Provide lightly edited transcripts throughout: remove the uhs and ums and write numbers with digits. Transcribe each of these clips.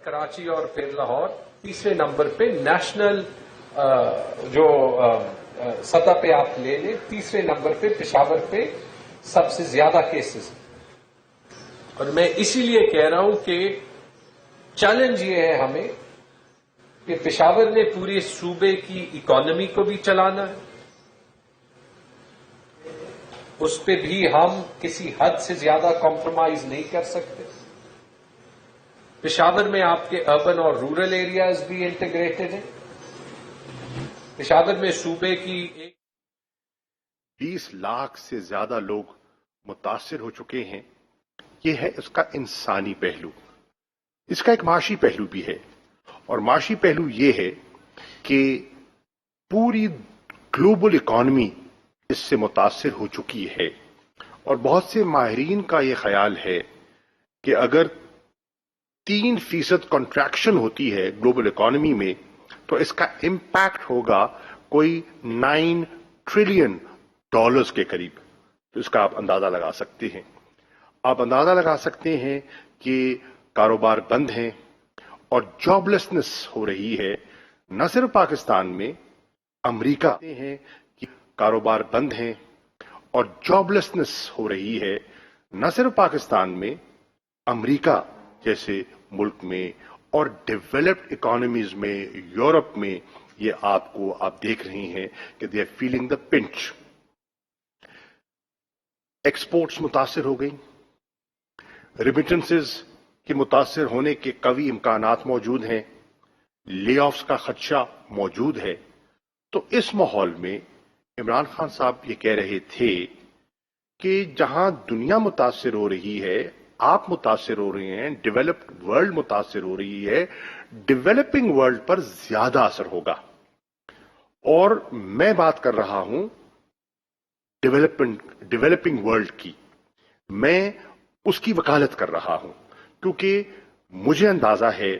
کراچی اور پھر لاہور، تیسرے نمبر پہ نیشنل جو سطح پہ آپ لے لیں، تیسرے نمبر پہ پشاور پہ سب سے زیادہ کیسز. اور میں اسی لیے کہہ رہا ہوں کہ چیلنج یہ ہے ہمیں کہ پشاور نے پورے صوبے کی اکانومی کو بھی چلانا ہے، اس پہ بھی ہم کسی حد سے زیادہ کمپرومائز نہیں کر سکتے. پشاور میں آپ کے اربن اور رورل ایریاز بھی انٹیگریٹڈ ہیں. پشاور میں صوبے کی 20 لاکھ سے زیادہ لوگ متاثر ہو چکے ہیں. یہ ہے اس کا انسانی پہلو. اس کا ایک معاشی پہلو بھی ہے، اور معاشی پہلو یہ ہے کہ پوری گلوبل اکانومی اس سے متاثر ہو چکی ہے. اور بہت سے ماہرین کا یہ خیال ہے کہ اگر 3% کنٹریکشن ہوتی ہے گلوبل اکانومی میں تو اس کا امپیکٹ ہوگا کوئی $9 ٹریلین کے قریب. تو اس کا آپ اندازہ لگا سکتے ہیں. آپ اندازہ لگا سکتے ہیں کہ کاروبار بند ہیں اور جاب لیسنس ہو رہی ہے، نہ صرف پاکستان میں، امریکہ ہیں کہ کاروبار بند ہیں اور جاب لیسنس ہو رہی ہے، نہ صرف پاکستان میں، امریکہ جیسے ملک میں اور ڈیولپڈ اکانومیز میں، یورپ میں. یہ آپ دیکھ رہے ہیں کہ they are feeling the pinch. Exports متاثر ہو گئی، ریمیٹنسز کے متاثر ہونے کے قوی امکانات موجود ہیں، لے آفس کا خدشہ موجود ہے. تو اس ماحول میں عمران خان صاحب یہ کہہ رہے تھے کہ جہاں دنیا متاثر ہو رہی ہے، آپ متاثر ہو رہے ہیں، ڈیولپڈ ورلڈ متاثر ہو رہی ہے، ڈیولپنگ ورلڈ پر زیادہ اثر ہوگا. اور میں بات کر رہا ہوں ڈیولپنگ ورلڈ کی، میں اس کی وکالت کر رہا ہوں کیونکہ مجھے اندازہ ہے،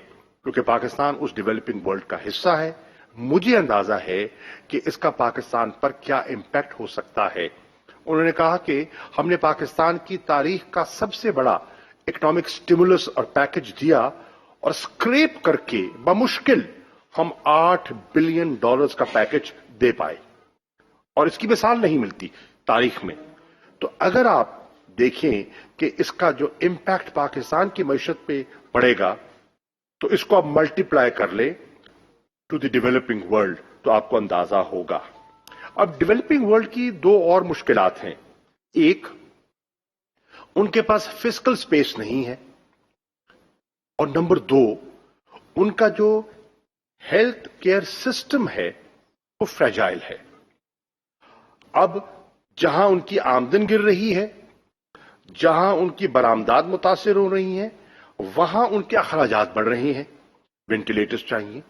کیونکہ پاکستان اس ڈیولپنگ ورلڈ کا حصہ ہے، مجھے اندازہ ہے کہ اس کا پاکستان پر کیا امپیکٹ ہو سکتا ہے. انہوں نے کہا کہ ہم نے پاکستان کی تاریخ کا سب سے بڑا اکنامک سٹیمولس اور پیکج دیا اور اسکریپ کر کے بمشکل ہم $8 بلین کا پیکج دے پائے، اور اس کی مثال نہیں ملتی تاریخ میں. تو اگر آپ دیکھیں کہ اس کا جو امپیکٹ پاکستان کی معیشت پہ پڑے گا تو اس کو آپ ملٹی پلائی کر لیں ٹو دی ڈیولپنگ ورلڈ تو آپ کو اندازہ ہوگا. اب ڈیولپنگ ورلڈ کی دو اور مشکلات ہیں. ایک، ان کے پاس فسکل سپیس نہیں ہے، اور نمبر دو، ان کا جو ہیلتھ کیئر سسٹم ہے وہ فریجائل ہے. اب جہاں ان کی آمدن گر رہی ہے، جہاں ان کی برآمدات متاثر ہو رہی ہیں، وہاں ان کے اخراجات بڑھ رہے ہیں. وینٹیلیٹرز چاہیے،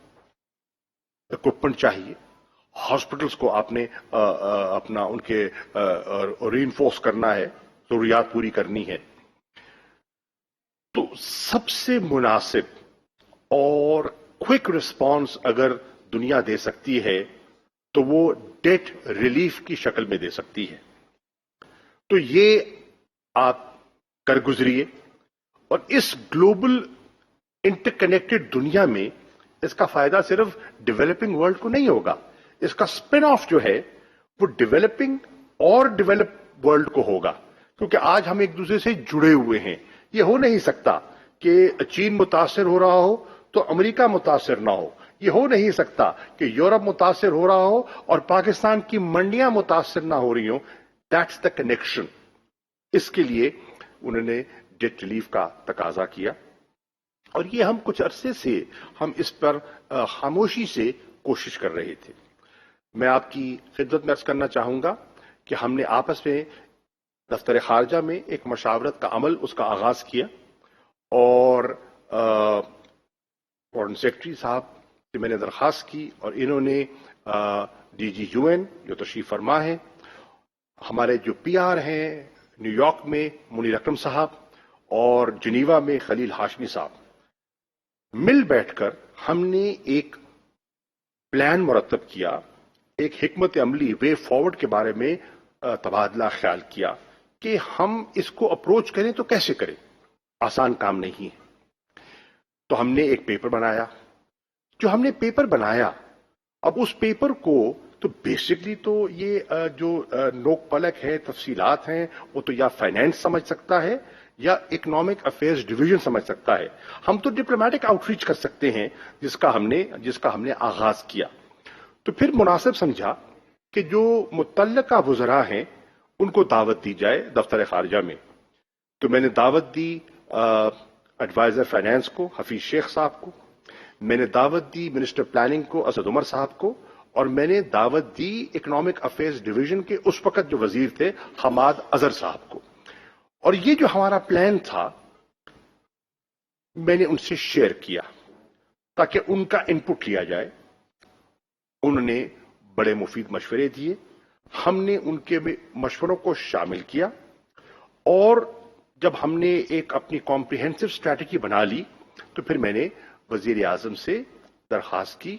اکوپمنٹ چاہیے، ہاسپٹلس کو آپ نے اپنا ان کے ری انفورس کرنا ہے، ضروریات پوری کرنی ہے. تو سب سے مناسب اور کوئک رسپانس اگر دنیا دے سکتی ہے تو وہ ڈیٹ ریلیف کی شکل میں دے سکتی ہے. تو یہ آپ کر گزریے، اور اس گلوبل انٹر کنیکٹڈ دنیا میں اس کا فائدہ صرف ڈیولپنگ ورلڈ کو نہیں ہوگا، اس کا اسپن آف جو ہے وہ ڈیولپنگ اور ڈیولپ ورلڈ کو ہوگا. کیونکہ آج ہم ایک دوسرے سے جڑے ہوئے ہیں. یہ ہو نہیں سکتا کہ چین متاثر ہو رہا ہو تو امریکہ متاثر نہ ہو. یہ ہو نہیں سکتا کہ یورپ متاثر ہو رہا ہو اور پاکستان کی منڈیاں متاثر نہ ہو رہی ہوں. That's the connection. اس کے لیے انہوں نے ڈیٹ ریلیف کا تقاضا کیا، اور یہ ہم کچھ عرصے سے ہم اس پر خاموشی سے کوشش کر رہے تھے. میں آپ کی خدمت میں عرض کرنا چاہوں گا کہ ہم نے آپس میں دفتر خارجہ میں ایک مشاورت کا عمل اس کا آغاز کیا، اور فارن سیکرٹری صاحب سے میں نے درخواست کی، اور انہوں نے ڈی جی یو این جو تشریف فرما ہے، ہمارے جو پی آر ہیں نیو یارک میں منیر اکرم صاحب اور جنیوا میں خلیل ہاشمی صاحب، مل بیٹھ کر ہم نے ایک پلان مرتب کیا، ایک حکمت عملی وے فارورڈ کے بارے میں تبادلہ خیال کیا کہ ہم اس کو اپروچ کریں تو کیسے کریں. آسان کام نہیں ہے. تو ہم نے ایک پیپر بنایا. جو ہم نے پیپر بنایا، اب اس پیپر کو تو بیسکلی تو یہ جو نوک پلک ہے، تفصیلات ہیں، وہ تو یا فائنینس سمجھ سکتا ہے یا اکنامک افیئرز ڈویژن سمجھ سکتا ہے. ہم تو ڈپلومیٹک آؤٹ ریچ کر سکتے ہیں جس کا ہم نے آغاز کیا. تو پھر مناسب سمجھا کہ جو متعلقہ وزراء ہیں ان کو دعوت دی جائے دفتر خارجہ میں. تو میں نے دعوت دی ایڈوائزر فائنینس کو حفیظ شیخ صاحب کو، میں نے دعوت دی منسٹر پلاننگ کو اسد عمر صاحب کو، اور میں نے دعوت دی اکنامک افیئرز ڈویژن کے اس وقت جو وزیر تھے حماد اظہر صاحب کو. اور یہ جو ہمارا پلان تھا میں نے ان سے شیئر کیا تاکہ ان کا انپٹ لیا جائے. انہوں نے بڑے مفید مشورے دیے، ہم نے ان کے مشوروں کو شامل کیا، اور جب ہم نے ایک اپنی کمپریہنسو اسٹریٹجی بنا لی تو پھر میں نے وزیر اعظم سے درخواست کی.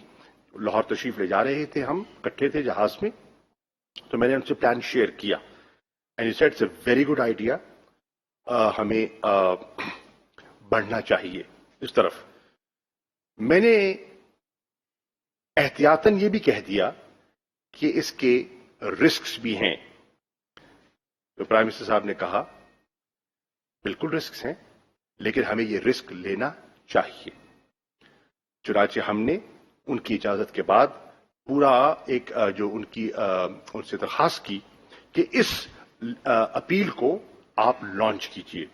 لاہور تشریف لے جا رہے تھے، ہم اکٹھے تھے جہاز میں، تو میں نے ان سے پلان شیئر کیا. And he said it's a very good idea, ہمیں بڑھنا چاہیے اس طرف. میں نے احتیاطاً یہ بھی کہہ دیا کہ اس کے رسکس بھی ہیں. تو پرائم منسٹر صاحب نے کہا بالکل رسکس ہیں، لیکن ہمیں یہ رسک لینا چاہیے. چنانچہ ہم نے ان کی اجازت کے بعد پورا ایک جو ان سے درخواست کی کہ اس اپیل کو آپ لانچ کیجئے.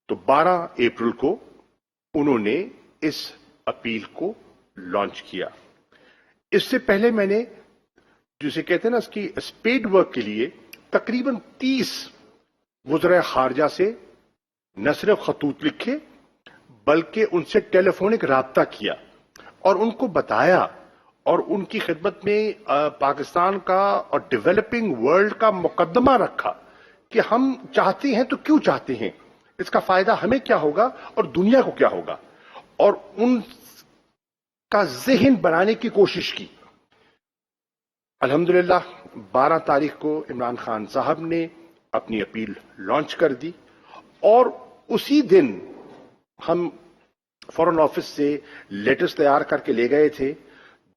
تو 12 اپریل کو انہوں نے اس اپیل کو لانچ کیا. اس سے پہلے میں نے جسے کہتے ہیں نا اس کی اسپیڈ ورک کے لیے تقریباً 30 وزراء خارجہ سے نہ صرف خطوط لکھے بلکہ ان سے ٹیلی فونک رابطہ کیا اور ان کو بتایا اور ان کی خدمت میں پاکستان کا اور ڈیولپنگ ورلڈ کا مقدمہ رکھا کہ ہم چاہتے ہیں تو کیوں چاہتے ہیں، اس کا فائدہ ہمیں کیا ہوگا اور دنیا کو کیا ہوگا، اور ان کا ذہن بنانے کی کوشش کی. الحمدللہ 12 تاریخ کو عمران خان صاحب نے اپنی اپیل لانچ کر دی، اور اسی دن ہم فورن آفس سے لیٹرز تیار کر کے لے گئے تھے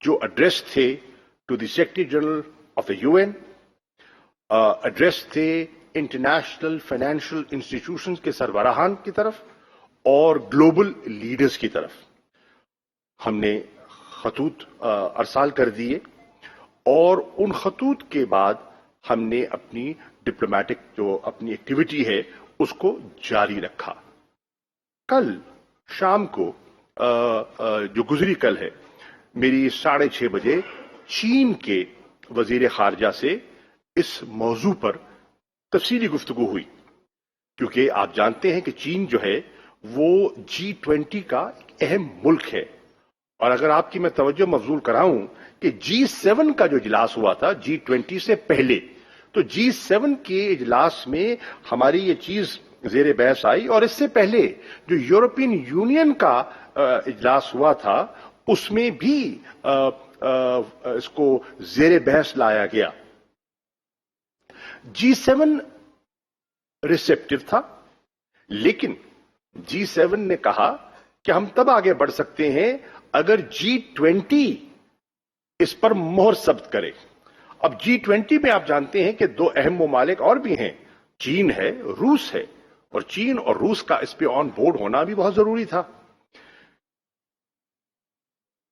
جو ایڈریس تھے to the secretary general of the UN, address تھے انٹرنیشنل فائنینشیل انسٹیٹیوشنز کے سربراہان کی طرف اور گلوبل لیڈرز کی طرف. ہم نے خطوط ارسال کر دیے، اور ان خطوط کے بعد ہم نے اپنی ڈپلومیٹک جو اپنی ایکٹیویٹی ہے اس کو جاری رکھا. کل شام کو جو گزری کل ہے، میری 6:30 بجے چین کے وزیر خارجہ سے اس موضوع پر تفصیلی گفتگو ہوئی، کیونکہ آپ جانتے ہیں کہ چین جو ہے وہ G20 کا ایک اہم ملک ہے. اور اگر آپ کی میں توجہ مبذول کراؤں کہ G7 کا جو اجلاس ہوا تھا G20 سے پہلے، تو G7 کے اجلاس میں ہماری یہ چیز زیر بحث آئی، اور اس سے پہلے جو یورپین یونین کا اجلاس ہوا تھا اس میں بھی اس کو زیر بحث لایا گیا. G7 ریسیپٹیو تھا، لیکن G7 نے کہا کہ ہم تب آگے بڑھ سکتے ہیں اگر G20 اس پر مہر ثبت کرے. اب G20 میں آپ جانتے ہیں کہ 2 اہم ممالک اور بھی ہیں، چین ہے، روس ہے، اور چین اور روس کا اس پہ آن بورڈ ہونا بھی بہت ضروری تھا.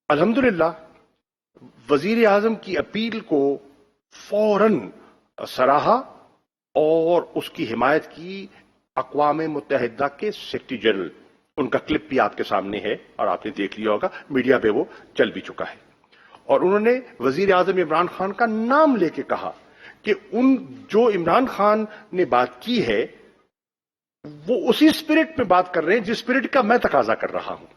الحمدللہ وزیر اعظم کی اپیل کو فوراً سراہا اور اس کی حمایت کی اقوام متحدہ کے سیکرٹری جنرل. ان کا کلپ بھی آپ کے سامنے ہے اور آپ نے دیکھ لیا ہوگا، میڈیا پہ وہ چل بھی چکا ہے. اور انہوں نے وزیر اعظم عمران خان کا نام لے کے کہا کہ ان جو عمران خان نے بات کی ہے وہ اسی اسپرٹ میں بات کر رہے ہیں جس اسپرٹ کا میں تقاضا کر رہا ہوں.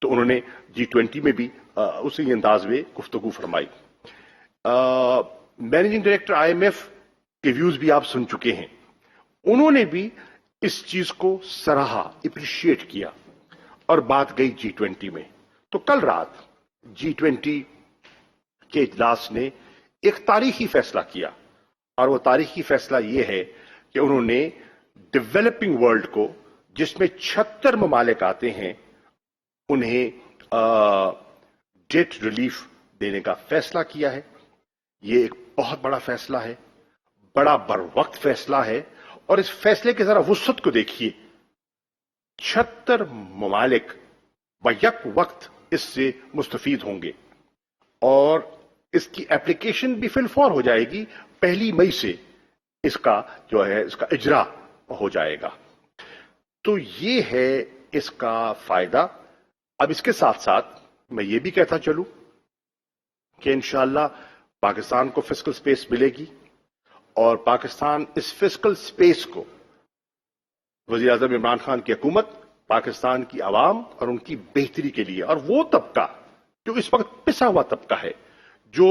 تو انہوں نے G20 میں بھی اسی انداز میں گفتگو فرمائی. مینیجنگ ڈائریکٹر IMF کے ویوز بھی آپ سن چکے ہیں، انہوں نے بھی اس چیز کو سراہا، اپریشیٹ کیا، اور بات گئی G20 میں. تو کل رات G20 کے اجلاس نے ایک تاریخی فیصلہ کیا، اور وہ تاریخی فیصلہ یہ ہے کہ انہوں نے ڈیولپنگ ورلڈ کو، جس میں 76 ممالک آتے ہیں، انہیں ڈیٹ ریلیف دینے کا فیصلہ کیا ہے. یہ ایک بہت بڑا فیصلہ ہے، بڑا بر وقت فیصلہ ہے، اور اس فیصلے کے ذرا وسعت کو دیکھیے. 76 ممالک بیک وقت اس سے مستفید ہوں گے، اور اس کی اپلیکیشن بھی فی الفور ہو جائے گی. 1 مئی سے اس کا جو ہے اس کا اجرا ہو جائے گا. تو یہ ہے اس کا فائدہ. اب اس کے ساتھ ساتھ میں یہ بھی کہتا چلوں کہ انشاءاللہ پاکستان کو فسکل سپیس ملے گی، اور پاکستان اس فسکل سپیس کو وزیر اعظم عمران خان کی حکومت، پاکستان کی عوام اور ان کی بہتری کے لیے، اور وہ طبقہ جو اس وقت پسا ہوا طبقہ ہے، جو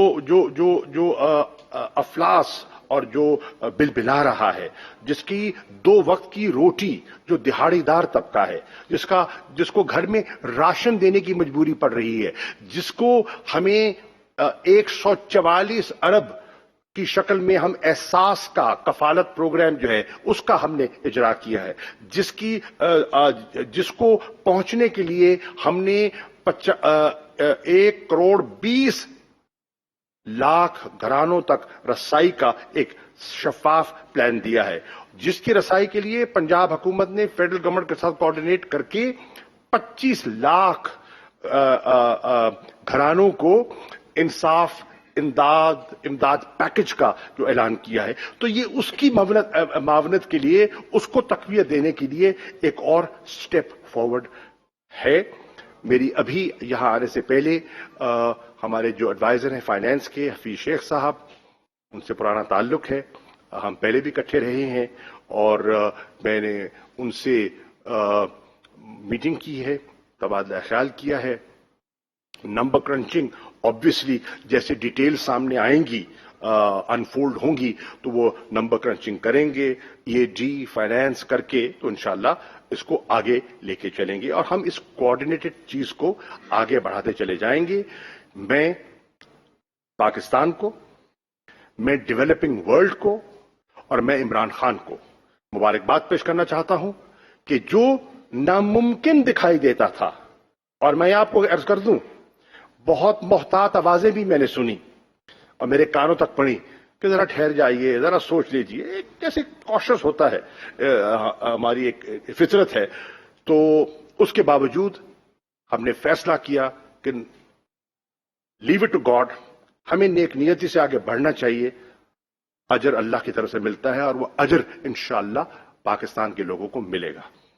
افلاس اور جو بل بلا رہا ہے، جس کی 2 وقت کی روٹی، جو دہاڑی دار طبقہ ہے، جس کو گھر میں راشن دینے کی مجبوری پڑ رہی ہے، جس کو ہمیں 144 ارب کی شکل میں ہم احساس کا کفالت پروگرام جو ہے اس کا ہم نے اجرا کیا ہے، جس کو پہنچنے کے لیے ہم نے 1 کروڑ 20 لاکھ گھرانوں تک رسائی کا ایک شفاف پلان دیا ہے، جس کی رسائی کے لیے پنجاب حکومت نے فیڈرل گورنمنٹ کے ساتھ کوآرڈینیٹ کر کے 25 لاکھ گھرانوں کو انصاف امداد پیکج کا جو اعلان کیا ہے. تو یہ اس کی معاونت کے لیے، اس کو تقویت دینے کے لیے ایک اور سٹیپ فارورڈ ہے. میری ابھی یہاں آنے سے پہلے ہمارے جو ایڈوائزر ہیں فائنینس کے، حفیظ شیخ صاحب، ان سے پرانا تعلق ہے، ہم پہلے بھی اکٹھے رہے ہیں، اور میں نے ان سے میٹنگ کی ہے، تبادلہ خیال کیا ہے. نمبر کرنچنگ آبویسلی جیسے ڈیٹیل سامنے آئیں گی، انفولڈ ہوں گی، تو وہ نمبر کرنچنگ کریں گے، یہ جی فائنینس کر کے، تو انشاءاللہ اس کو آگے لے کے چلیں گے، اور ہم اس کوآرڈینیٹڈ چیز کو آگے بڑھاتے چلے جائیں گے. میں پاکستان کو، میں ڈیولپنگ ورلڈ کو، اور میں عمران خان کو مبارکباد پیش کرنا چاہتا ہوں کہ جو ناممکن دکھائی دیتا تھا، اور میں آپ کو عرض کر دوں، بہت محتاط آوازیں بھی میں نے سنی اور میرے کانوں تک پڑی کہ ذرا ٹھہر جائیے، ذرا سوچ لیجیے، جیسے کوشش ہوتا ہے، ہماری ایک فطرت ہے. تو اس کے باوجود ہم نے فیصلہ کیا کہ لیو اٹ ٹو گاڈ، ہمیں نیک نیتی سے آگے بڑھنا چاہیے. اجر اللہ کی طرف سے ملتا ہے، اور وہ اجر انشاءاللہ پاکستان کے لوگوں کو ملے گا.